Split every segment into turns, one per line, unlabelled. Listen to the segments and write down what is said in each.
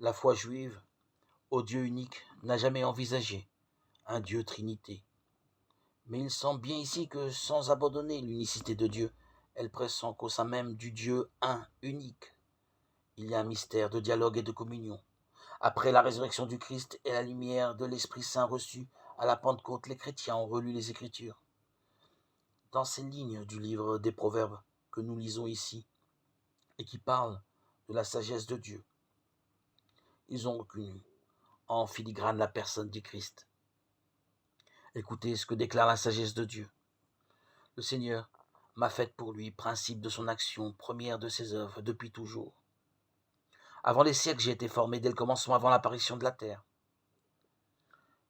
La foi juive, au Dieu unique, n'a jamais envisagé un Dieu Trinité. Mais il semble bien ici que, sans abandonner l'unicité de Dieu, elle pressent qu'au sein même du Dieu un, unique, il y a un mystère de dialogue et de communion. Après la résurrection du Christ et la lumière de l'Esprit Saint reçue à la Pentecôte, les chrétiens ont relu les Écritures. Dans ces lignes du livre des Proverbes que nous lisons ici, et qui parlent de la sagesse de Dieu, ils ont reconnu en filigrane la personne du Christ. Écoutez ce que déclare la sagesse de Dieu. Le Seigneur m'a fait pour lui principe de son action, première de ses œuvres, depuis toujours. Avant les siècles, j'ai été formé dès le commencement, avant l'apparition de la terre.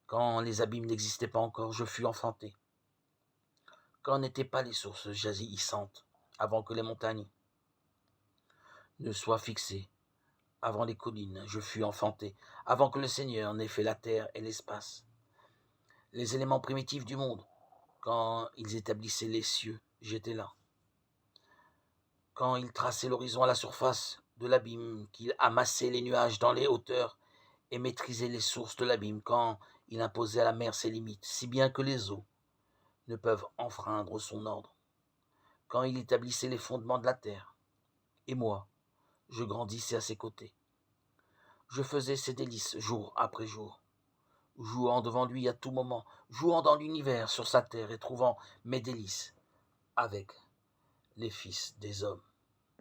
Quand les abîmes n'existaient pas encore, je fus enfanté. Quand n'étaient pas les sources jaillissantes, avant que les montagnes ne soient fixées, avant les collines, je fus enfanté, avant que le Seigneur n'ait fait la terre et l'espace. Les éléments primitifs du monde, quand ils établissaient les cieux, j'étais là. Quand il traçait l'horizon à la surface de l'abîme, qu'il amassait les nuages dans les hauteurs et maîtrisait les sources de l'abîme, quand il imposait à la mer ses limites, si bien que les eaux ne peuvent enfreindre son ordre, quand il établissait les fondements de la terre, et moi, je grandissais à ses côtés. Je faisais ses délices jour après jour, jouant devant lui à tout moment, jouant dans l'univers sur sa terre et trouvant mes délices avec les fils des hommes.